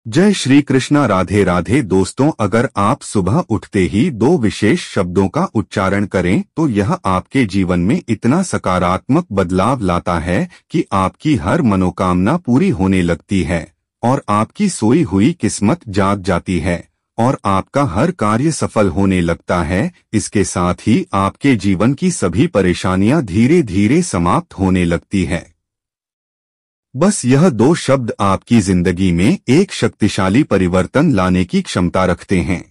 जय श्री कृष्णा। राधे राधे दोस्तों, अगर आप सुबह उठते ही दो विशेष शब्दों का उच्चारण करें तो यह आपके जीवन में इतना सकारात्मक बदलाव लाता है कि आपकी हर मनोकामना पूरी होने लगती है और आपकी सोई हुई किस्मत जाग जाती है और आपका हर कार्य सफल होने लगता है। इसके साथ ही आपके जीवन की सभी परेशानियां धीरे धीरे समाप्त होने लगती है। बस यह दो शब्द आपकी जिंदगी में एक शक्तिशाली परिवर्तन लाने की क्षमता रखते हैं।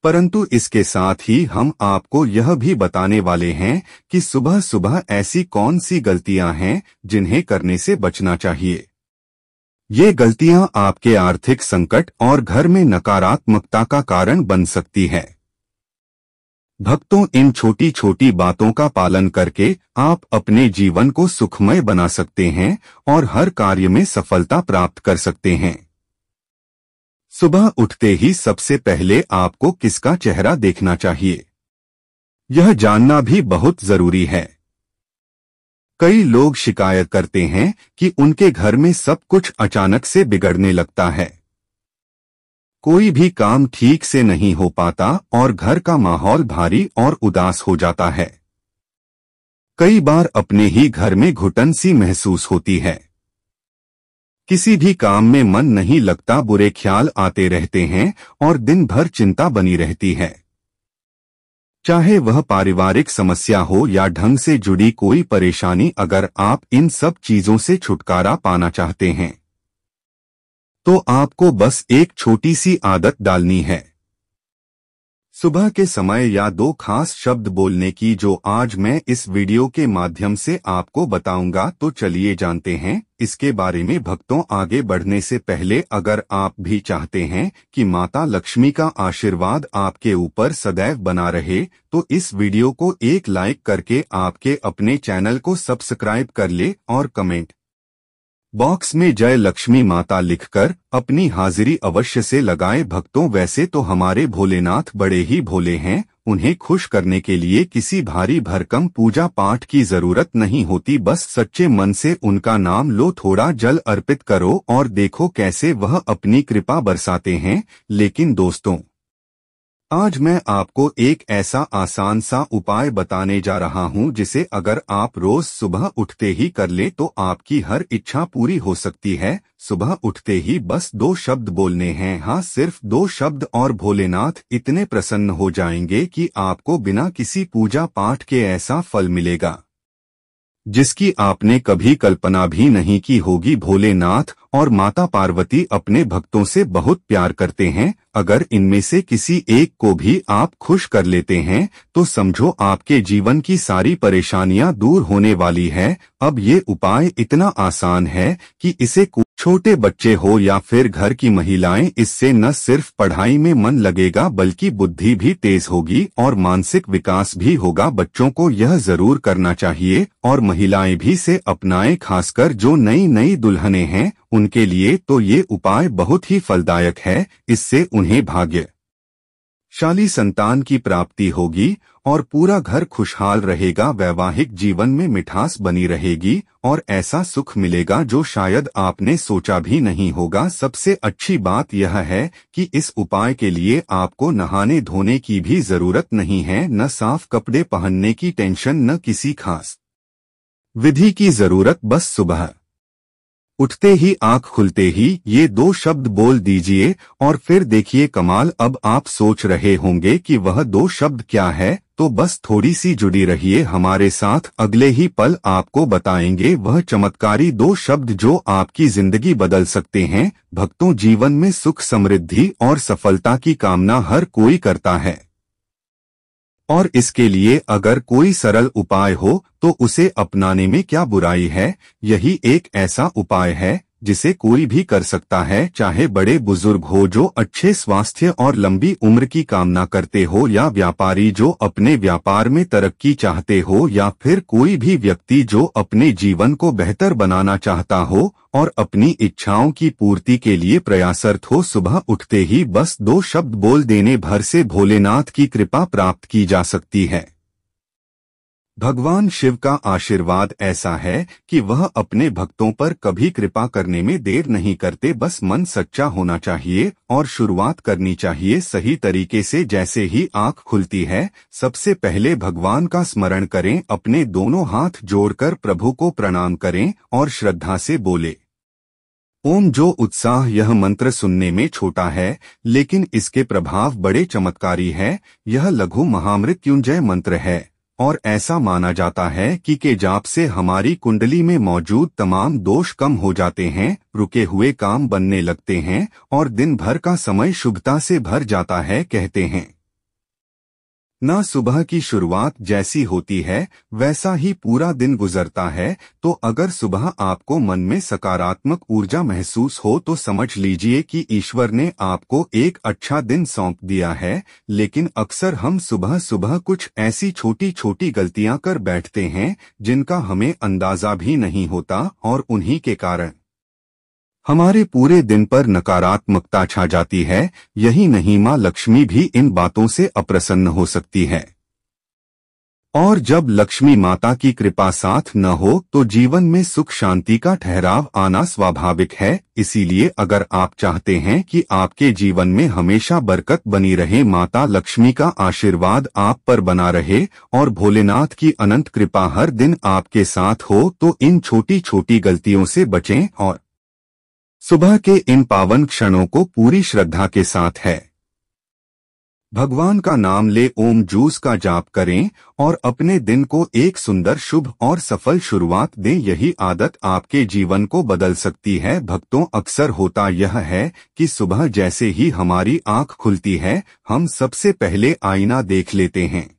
परंतु इसके साथ ही हम आपको यह भी बताने वाले हैं कि सुबह सुबह ऐसी कौन सी गलतियां हैं जिन्हें करने से बचना चाहिए। ये गलतियां आपके आर्थिक संकट और घर में नकारात्मकता का कारण बन सकती है। भक्तों, इन छोटी छोटी बातों का पालन करके आप अपने जीवन को सुखमय बना सकते हैं और हर कार्य में सफलता प्राप्त कर सकते हैं। सुबह उठते ही सबसे पहले आपको किसका चेहरा देखना चाहिए, यह जानना भी बहुत जरूरी है। कई लोग शिकायत करते हैं कि उनके घर में सब कुछ अचानक से बिगड़ने लगता है। कोई भी काम ठीक से नहीं हो पाता और घर का माहौल भारी और उदास हो जाता है। कई बार अपने ही घर में घुटन सी महसूस होती है। किसी भी काम में मन नहीं लगता, बुरे ख्याल आते रहते हैं और दिन भर चिंता बनी रहती है। चाहे वह पारिवारिक समस्या हो या ढंग से जुड़ी कोई परेशानी, अगर आप इन सब चीजों से छुटकारा पाना चाहते हैं तो आपको बस एक छोटी सी आदत डालनी है। सुबह के समय या दो खास शब्द बोलने की, जो आज मैं इस वीडियो के माध्यम से आपको बताऊंगा। तो चलिए जानते हैं इसके बारे में। भक्तों, आगे बढ़ने से पहले अगर आप भी चाहते हैं कि माता लक्ष्मी का आशीर्वाद आपके ऊपर सदैव बना रहे तो इस वीडियो को एक लाइक करके आपके अपने चैनल को सब्सक्राइब कर ले और कमेंट बॉक्स में जय लक्ष्मी माता लिखकर अपनी हाजिरी अवश्य से लगाएं। भक्तों, वैसे तो हमारे भोलेनाथ बड़े ही भोले हैं। उन्हें खुश करने के लिए किसी भारी भरकम पूजा पाठ की जरूरत नहीं होती। बस सच्चे मन से उनका नाम लो, थोड़ा जल अर्पित करो और देखो कैसे वह अपनी कृपा बरसाते हैं। लेकिन दोस्तों, आज मैं आपको एक ऐसा आसान सा उपाय बताने जा रहा हूं जिसे अगर आप रोज सुबह उठते ही कर ले तो आपकी हर इच्छा पूरी हो सकती है। सुबह उठते ही बस दो शब्द बोलने हैं। हाँ, सिर्फ दो शब्द, और भोलेनाथ इतने प्रसन्न हो जाएंगे कि आपको बिना किसी पूजा पाठ के ऐसा फल मिलेगा जिसकी आपने कभी कल्पना भी नहीं की होगी। भोलेनाथ और माता पार्वती अपने भक्तों से बहुत प्यार करते हैं। अगर इनमें से किसी एक को भी आप खुश कर लेते हैं तो समझो आपके जीवन की सारी परेशानियां दूर होने वाली है। अब ये उपाय इतना आसान है कि इसे छोटे बच्चे हो या फिर घर की महिलाएं, इससे न सिर्फ पढ़ाई में मन लगेगा बल्कि बुद्धि भी तेज होगी और मानसिक विकास भी होगा। बच्चों को यह जरूर करना चाहिए और महिलाएं भी से अपनाएं, खासकर जो नई नई दुल्हनें हैं उनके लिए तो ये उपाय बहुत ही फलदायक है। इससे उन्हें भाग्यशाली संतान की प्राप्ति होगी और पूरा घर खुशहाल रहेगा। वैवाहिक जीवन में मिठास बनी रहेगी और ऐसा सुख मिलेगा जो शायद आपने सोचा भी नहीं होगा। सबसे अच्छी बात यह है कि इस उपाय के लिए आपको नहाने धोने की भी जरूरत नहीं है, न साफ कपड़े पहनने की टेंशन, न किसी खास विधि की जरूरत। बस सुबह उठते ही, आंख खुलते ही ये दो शब्द बोल दीजिए और फिर देखिए कमाल। अब आप सोच रहे होंगे कि वह दो शब्द क्या है, तो बस थोड़ी सी जुड़ी रहिए हमारे साथ। अगले ही पल आपको बताएंगे वह चमत्कारी दो शब्द जो आपकी जिंदगी बदल सकते हैं। भक्तों, जीवन में सुख, समृद्धि और सफलता की कामना हर कोई करता है और इसके लिए अगर कोई सरल उपाय हो तो उसे अपनाने में क्या बुराई है। यही एक ऐसा उपाय है जिसे कोई भी कर सकता है, चाहे बड़े बुजुर्ग हो जो अच्छे स्वास्थ्य और लंबी उम्र की कामना करते हो, या व्यापारी जो अपने व्यापार में तरक्की चाहते हो, या फिर कोई भी व्यक्ति जो अपने जीवन को बेहतर बनाना चाहता हो और अपनी इच्छाओं की पूर्ति के लिए प्रयासरत हो। सुबह उठते ही बस दो शब्द बोल देने भर से भोलेनाथ की कृपा प्राप्त की जा सकती है। भगवान शिव का आशीर्वाद ऐसा है कि वह अपने भक्तों पर कभी कृपा करने में देर नहीं करते। बस मन सच्चा होना चाहिए और शुरुआत करनी चाहिए सही तरीके से। जैसे ही आंख खुलती है, सबसे पहले भगवान का स्मरण करें, अपने दोनों हाथ जोड़कर प्रभु को प्रणाम करें और श्रद्धा से बोले ओम। जो उत्साह, यह मंत्र सुनने में छोटा है लेकिन इसके प्रभाव बड़े चमत्कारी है। यह लघु महामृत्युंजय मंत्र है और ऐसा माना जाता है कि के जाप से हमारी कुंडली में मौजूद तमाम दोष कम हो जाते हैं, रुके हुए काम बनने लगते हैं और दिन भर का समय शुभता से भर जाता है। कहते हैं ना, सुबह की शुरुआत जैसी होती है वैसा ही पूरा दिन गुजरता है। तो अगर सुबह आपको मन में सकारात्मक ऊर्जा महसूस हो तो समझ लीजिए कि ईश्वर ने आपको एक अच्छा दिन सौंप दिया है। लेकिन अक्सर हम सुबह सुबह कुछ ऐसी छोटी छोटी गलतियां कर बैठते हैं जिनका हमें अंदाजा भी नहीं होता और उन्हीं के कारण हमारे पूरे दिन पर नकारात्मकता छा जाती है। यही नहीं, माँ लक्ष्मी भी इन बातों से अप्रसन्न हो सकती है और जब लक्ष्मी माता की कृपा साथ न हो तो जीवन में सुख शांति का ठहराव आना स्वाभाविक है। इसीलिए अगर आप चाहते हैं कि आपके जीवन में हमेशा बरकत बनी रहे, माता लक्ष्मी का आशीर्वाद आप पर बना रहे और भोलेनाथ की अनंत कृपा हर दिन आपके साथ हो, तो इन छोटी छोटी गलतियों से बचें और सुबह के इन पावन क्षणों को पूरी श्रद्धा के साथ है भगवान का नाम ले, ओम जूस का जाप करें और अपने दिन को एक सुंदर, शुभ और सफल शुरुआत दें। यही आदत आपके जीवन को बदल सकती है। भक्तों, अक्सर होता यह है कि सुबह जैसे ही हमारी आंख खुलती है, हम सबसे पहले आईना देख लेते हैं।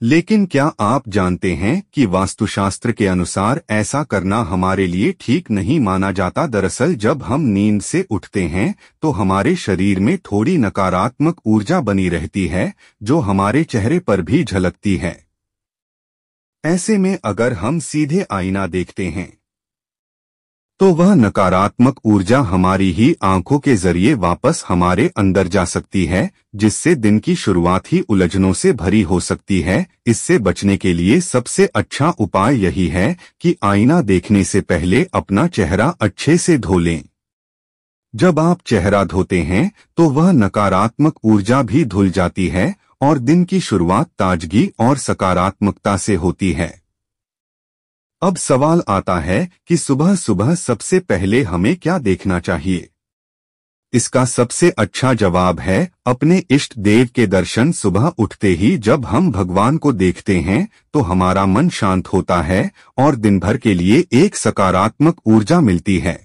लेकिन क्या आप जानते हैं कि वास्तुशास्त्र के अनुसार ऐसा करना हमारे लिए ठीक नहीं माना जाता। दरअसल जब हम नींद से उठते हैं तो हमारे शरीर में थोड़ी नकारात्मक ऊर्जा बनी रहती है जो हमारे चेहरे पर भी झलकती है। ऐसे में अगर हम सीधे आईना देखते हैं तो वह नकारात्मक ऊर्जा हमारी ही आंखों के जरिए वापस हमारे अंदर जा सकती है, जिससे दिन की शुरुआत ही उलझनों से भरी हो सकती है। इससे बचने के लिए सबसे अच्छा उपाय यही है कि आईना देखने से पहले अपना चेहरा अच्छे से धो लें। जब आप चेहरा धोते हैं तो वह नकारात्मक ऊर्जा भी धुल जाती है और दिन की शुरुआत ताजगी और सकारात्मकता से होती है। अब सवाल आता है कि सुबह सुबह सबसे पहले हमें क्या देखना चाहिए। इसका सबसे अच्छा जवाब है अपने इष्ट देव के दर्शन। सुबह उठते ही जब हम भगवान को देखते हैं तो हमारा मन शांत होता है और दिन भर के लिए एक सकारात्मक ऊर्जा मिलती है।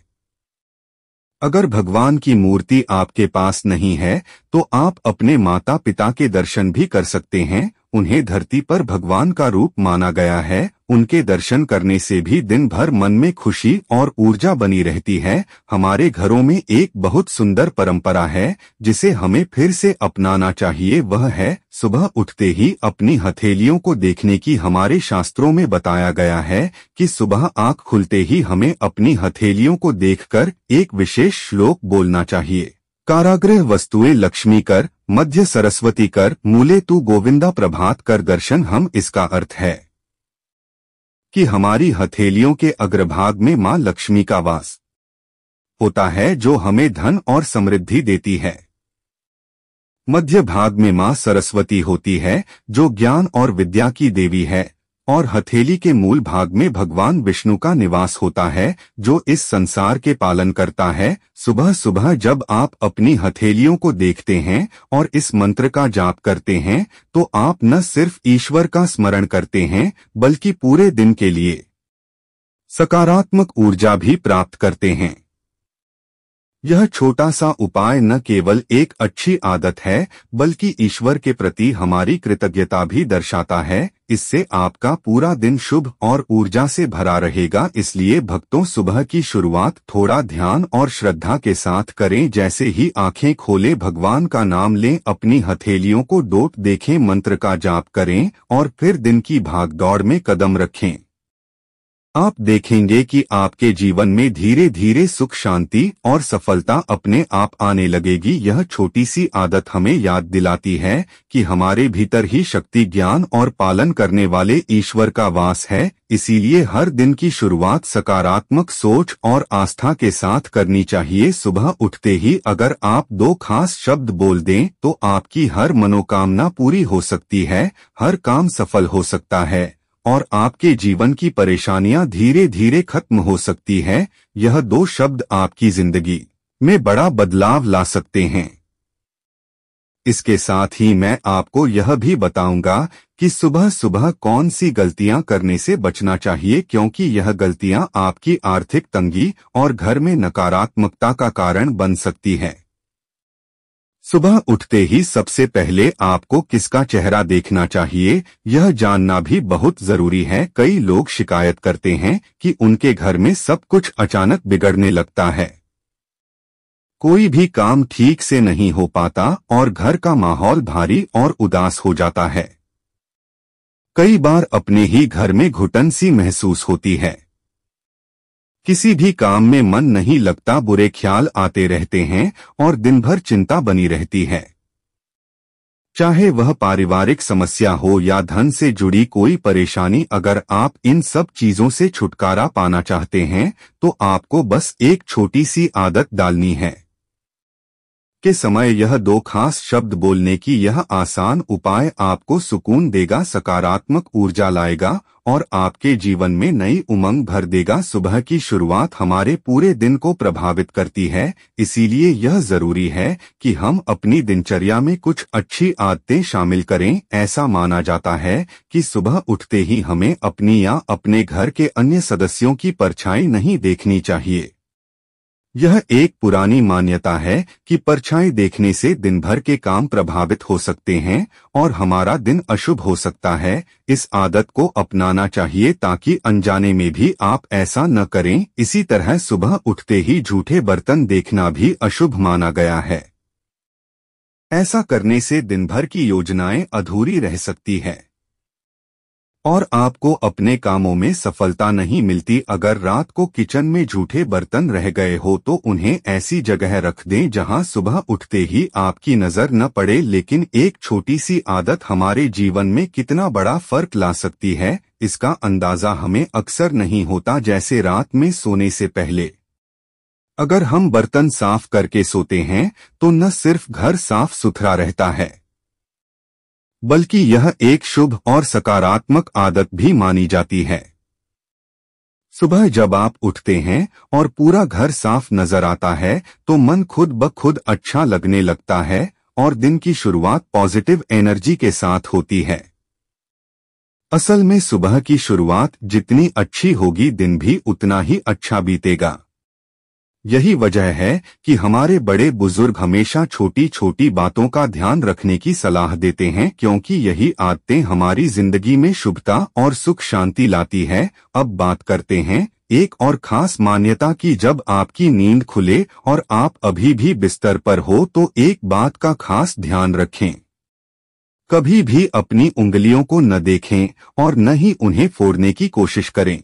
अगर भगवान की मूर्ति आपके पास नहीं है तो आप अपने माता पिता के दर्शन भी कर सकते हैं। उन्हें धरती पर भगवान का रूप माना गया है। उनके दर्शन करने से भी दिन भर मन में खुशी और ऊर्जा बनी रहती है। हमारे घरों में एक बहुत सुंदर परंपरा है जिसे हमें फिर से अपनाना चाहिए। वह है सुबह उठते ही अपनी हथेलियों को देखने की। हमारे शास्त्रों में बताया गया है कि सुबह आंख खुलते ही हमें अपनी हथेलियों को देखकर एक विशेष श्लोक बोलना चाहिए। कारागृह वस्तुएं लक्ष्मी कर, मध्य सरस्वती कर, मूले तू गोविंदा प्रभात कर दर्शन। हम इसका अर्थ है कि हमारी हथेलियों के अग्रभाग में मां लक्ष्मी का वास होता है जो हमें धन और समृद्धि देती है। मध्य भाग में मां सरस्वती होती है जो ज्ञान और विद्या की देवी है और हथेली के मूल भाग में भगवान विष्णु का निवास होता है जो इस संसार के पालन करता है। सुबह सुबह जब आप अपनी हथेलियों को देखते हैं और इस मंत्र का जाप करते हैं तो आप न सिर्फ ईश्वर का स्मरण करते हैं बल्कि पूरे दिन के लिए सकारात्मक ऊर्जा भी प्राप्त करते हैं। यह छोटा सा उपाय न केवल एक अच्छी आदत है बल्कि ईश्वर के प्रति हमारी कृतज्ञता भी दर्शाता है। इससे आपका पूरा दिन शुभ और ऊर्जा से भरा रहेगा। इसलिए भक्तों, सुबह की शुरुआत थोड़ा ध्यान और श्रद्धा के साथ करें। जैसे ही आंखें खोलें भगवान का नाम लें, अपनी हथेलियों को डोट देखें, मंत्र का जाप करें और फिर दिन की भागदौड़ में कदम रखें। आप देखेंगे कि आपके जीवन में धीरे धीरे सुख, शांति और सफलता अपने आप आने लगेगी। यह छोटी सी आदत हमें याद दिलाती है कि हमारे भीतर ही शक्ति, ज्ञान और पालन करने वाले ईश्वर का वास है। इसीलिए हर दिन की शुरुआत सकारात्मक सोच और आस्था के साथ करनी चाहिए। सुबह उठते ही अगर आप 2 खास शब्द बोल दें तो आपकी हर मनोकामना पूरी हो सकती है, हर काम सफल हो सकता है और आपके जीवन की परेशानियां धीरे धीरे खत्म हो सकती है। यह 2 शब्द आपकी जिंदगी में बड़ा बदलाव ला सकते हैं। इसके साथ ही मैं आपको यह भी बताऊंगा कि सुबह सुबह कौन सी गलतियां करने से बचना चाहिए, क्योंकि यह गलतियां आपकी आर्थिक तंगी और घर में नकारात्मकता का कारण बन सकती है। सुबह उठते ही सबसे पहले आपको किसका चेहरा देखना चाहिए, यह जानना भी बहुत जरूरी है। कई लोग शिकायत करते हैं कि उनके घर में सब कुछ अचानक बिगड़ने लगता है, कोई भी काम ठीक से नहीं हो पाता और घर का माहौल भारी और उदास हो जाता है। कई बार अपने ही घर में घुटन सी महसूस होती है, किसी भी काम में मन नहीं लगता, बुरे ख्याल आते रहते हैं और दिन भर चिंता बनी रहती है। चाहे वह पारिवारिक समस्या हो या धन से जुड़ी कोई परेशानी, अगर आप इन सब चीजों से छुटकारा पाना चाहते हैं तो आपको बस एक छोटी सी आदत डालनी है। के समय यह 2 खास शब्द बोलने की यह आसान उपाय आपको सुकून देगा, सकारात्मक ऊर्जा लाएगा और आपके जीवन में नई उमंग भर देगा। सुबह की शुरुआत हमारे पूरे दिन को प्रभावित करती है, इसीलिए यह जरूरी है कि हम अपनी दिनचर्या में कुछ अच्छी आदतें शामिल करें। ऐसा माना जाता है कि सुबह उठते ही हमें अपनी या अपने घर के अन्य सदस्यों की परछाई नहीं देखनी चाहिए। यह एक पुरानी मान्यता है कि परछाई देखने से दिन भर के काम प्रभावित हो सकते हैं और हमारा दिन अशुभ हो सकता है। इस आदत को अपनाना चाहिए ताकि अनजाने में भी आप ऐसा न करें। इसी तरह सुबह उठते ही झूठे बर्तन देखना भी अशुभ माना गया है। ऐसा करने से दिन भर की योजनाएं अधूरी रह सकती है और आपको अपने कामों में सफलता नहीं मिलती। अगर रात को किचन में झूठे बर्तन रह गए हो तो उन्हें ऐसी जगह रख दें जहां सुबह उठते ही आपकी नजर न पड़े। लेकिन एक छोटी सी आदत हमारे जीवन में कितना बड़ा फर्क ला सकती है, इसका अंदाजा हमें अक्सर नहीं होता। जैसे रात में सोने से पहले अगर हम बर्तन साफ करके सोते हैं तो न सिर्फ घर साफ सुथरा रहता है बल्कि यह एक शुभ और सकारात्मक आदत भी मानी जाती है। सुबह जब आप उठते हैं और पूरा घर साफ नजर आता है तो मन खुद ब खुद अच्छा लगने लगता है और दिन की शुरुआत पॉजिटिव एनर्जी के साथ होती है। असल में सुबह की शुरुआत जितनी अच्छी होगी दिन भी उतना ही अच्छा बीतेगा। यही वजह है कि हमारे बड़े बुजुर्ग हमेशा छोटी छोटी बातों का ध्यान रखने की सलाह देते हैं, क्योंकि यही आदतें हमारी जिंदगी में शुभता और सुख शांति लाती है। अब बात करते हैं एक और खास मान्यता की। जब आपकी नींद खुले और आप अभी भी बिस्तर पर हो तो एक बात का खास ध्यान रखें, कभी भी अपनी उंगलियों को न देखें और न ही उन्हें फोड़ने की कोशिश करें।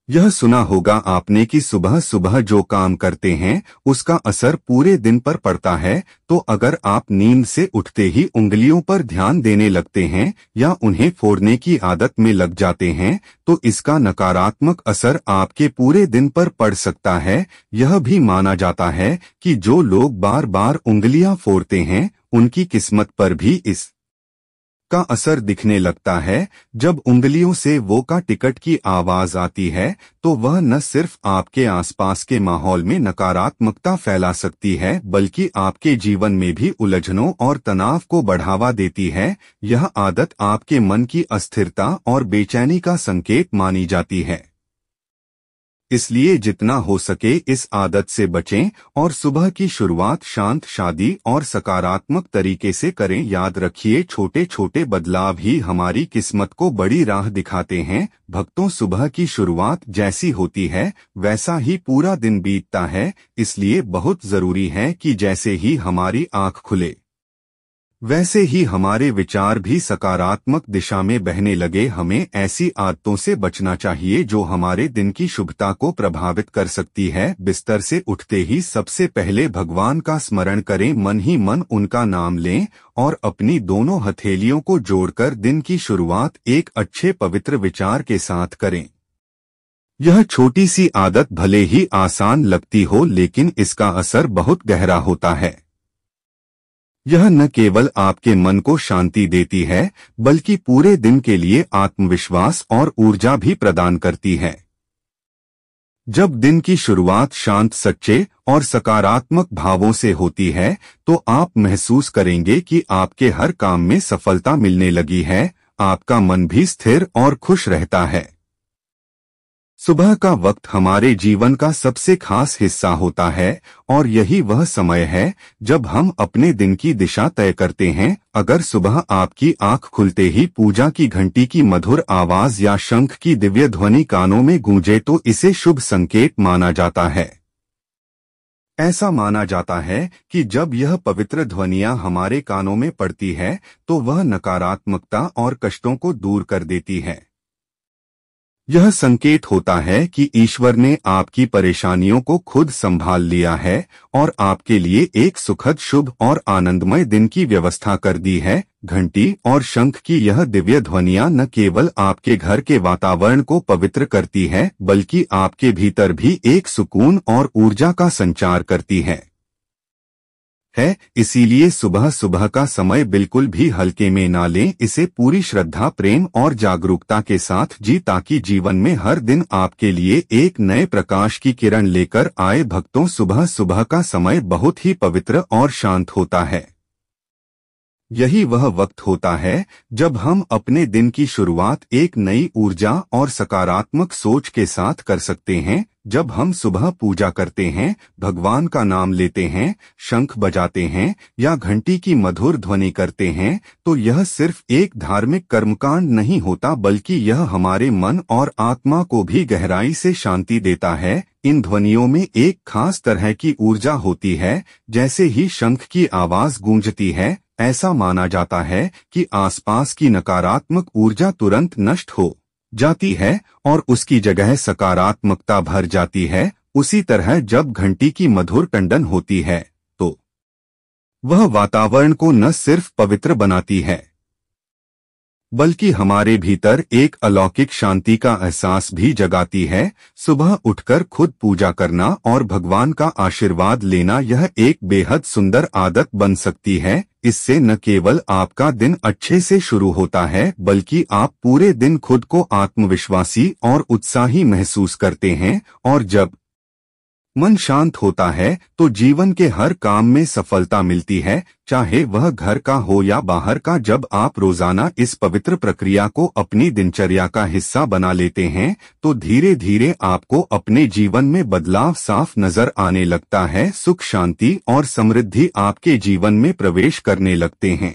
यह सुना होगा आपने कि सुबह सुबह जो काम करते हैं उसका असर पूरे दिन पर पड़ता है। तो अगर आप नींद से उठते ही उंगलियों पर ध्यान देने लगते हैं या उन्हें फोड़ने की आदत में लग जाते हैं तो इसका नकारात्मक असर आपके पूरे दिन पर पड़ सकता है। यह भी माना जाता है कि जो लोग बार बार उंगलियां फोड़ते हैं उनकी किस्मत पर भी इस का असर दिखने लगता है। जब उंगलियों से वो का टिकट की आवाज आती है तो वह न सिर्फ आपके आसपास के माहौल में नकारात्मकता फैला सकती है बल्कि आपके जीवन में भी उलझनों और तनाव को बढ़ावा देती है। यह आदत आपके मन की अस्थिरता और बेचैनी का संकेत मानी जाती है, इसलिए जितना हो सके इस आदत से बचें और सुबह की शुरुआत शांत, शादी और सकारात्मक तरीके से करें। याद रखिए, छोटे छोटे बदलाव ही हमारी किस्मत को बड़ी राह दिखाते हैं। भक्तों, सुबह की शुरुआत जैसी होती है वैसा ही पूरा दिन बीतता है, इसलिए बहुत जरूरी है कि जैसे ही हमारी आंख खुले वैसे ही हमारे विचार भी सकारात्मक दिशा में बहने लगे। हमें ऐसी आदतों से बचना चाहिए जो हमारे दिन की शुभता को प्रभावित कर सकती है। बिस्तर से उठते ही सबसे पहले भगवान का स्मरण करें, मन ही मन उनका नाम लें और अपनी दोनों हथेलियों को जोड़कर दिन की शुरुआत एक अच्छे पवित्र विचार के साथ करें। यह छोटी सी आदत भले ही आसान लगती हो, लेकिन इसका असर बहुत गहरा होता है। यह न केवल आपके मन को शांति देती है, बल्कि पूरे दिन के लिए आत्मविश्वास और ऊर्जा भी प्रदान करती है। जब दिन की शुरुआत शांत, सच्चे और सकारात्मक भावों से होती है, तो आप महसूस करेंगे कि आपके हर काम में सफलता मिलने लगी है। आपका मन भी स्थिर और खुश रहता है। सुबह का वक्त हमारे जीवन का सबसे खास हिस्सा होता है और यही वह समय है जब हम अपने दिन की दिशा तय करते हैं। अगर सुबह आपकी आंख खुलते ही पूजा की घंटी की मधुर आवाज या शंख की दिव्य ध्वनि कानों में गूंजे तो इसे शुभ संकेत माना जाता है। ऐसा माना जाता है कि जब यह पवित्र ध्वनियां हमारे कानों में पड़ती है तो वह नकारात्मकता और कष्टों को दूर कर देती है। यह संकेत होता है कि ईश्वर ने आपकी परेशानियों को खुद संभाल लिया है और आपके लिए एक सुखद, शुभ और आनंदमय दिन की व्यवस्था कर दी है। घंटी और शंख की यह दिव्य ध्वनियां न केवल आपके घर के वातावरण को पवित्र करती है, बल्कि आपके भीतर भी एक सुकून और ऊर्जा का संचार करती है। इसीलिए सुबह सुबह का समय बिल्कुल भी हल्के में ना लें। इसे पूरी श्रद्धा, प्रेम और जागरूकता के साथ जी, ताकि जीवन में हर दिन आपके लिए एक नए प्रकाश की किरण लेकर आए। भक्तों, सुबह सुबह का समय बहुत ही पवित्र और शांत होता है। यही वह वक्त होता है जब हम अपने दिन की शुरुआत एक नई ऊर्जा और सकारात्मक सोच के साथ कर सकते हैं। जब हम सुबह पूजा करते हैं, भगवान का नाम लेते हैं, शंख बजाते हैं या घंटी की मधुर ध्वनि करते हैं, तो यह सिर्फ एक धार्मिक कर्मकांड नहीं होता, बल्कि यह हमारे मन और आत्मा को भी गहराई से शांति देता है। इन ध्वनियों में एक खास तरह की ऊर्जा होती है। जैसे ही शंख की आवाज गूंजती है, ऐसा माना जाता है कि आसपास की नकारात्मक ऊर्जा तुरंत नष्ट हो जाती है और उसकी जगह सकारात्मकता भर जाती है। उसी तरह जब घंटी की मधुर टंडन होती है तो वह वातावरण को न सिर्फ पवित्र बनाती है, बल्कि हमारे भीतर एक अलौकिक शांति का एहसास भी जगाती है। सुबह उठकर खुद पूजा करना और भगवान का आशीर्वाद लेना, यह एक बेहद सुंदर आदत बन सकती है। इससे न केवल आपका दिन अच्छे से शुरू होता है, बल्कि आप पूरे दिन खुद को आत्मविश्वासी और उत्साही महसूस करते हैं। और जब मन शांत होता है तो जीवन के हर काम में सफलता मिलती है, चाहे वह घर का हो या बाहर का। जब आप रोजाना इस पवित्र प्रक्रिया को अपनी दिनचर्या का हिस्सा बना लेते हैं, तो धीरे धीरे आपको अपने जीवन में बदलाव साफ नजर आने लगता है। सुख, शांति और समृद्धि आपके जीवन में प्रवेश करने लगते हैं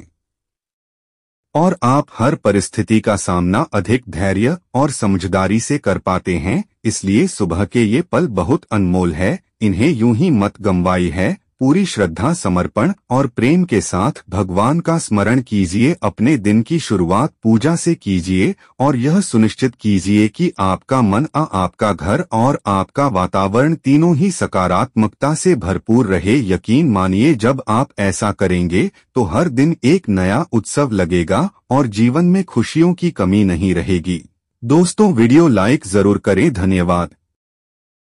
और आप हर परिस्थिति का सामना अधिक धैर्य और समझदारी से कर पाते हैं। इसलिए सुबह के ये पल बहुत अनमोल है, इन्हें यूं ही मत गंवाई है। पूरी श्रद्धा, समर्पण और प्रेम के साथ भगवान का स्मरण कीजिए। अपने दिन की शुरुआत पूजा से कीजिए और यह सुनिश्चित कीजिए कि आपका मन, आपका घर और आपका वातावरण तीनों ही सकारात्मकता से भरपूर रहे। यकीन मानिए, जब आप ऐसा करेंगे तो हर दिन एक नया उत्सव लगेगा और जीवन में खुशियों की कमी नहीं रहेगी। दोस्तों, वीडियो लाइक जरूर करें। धन्यवाद।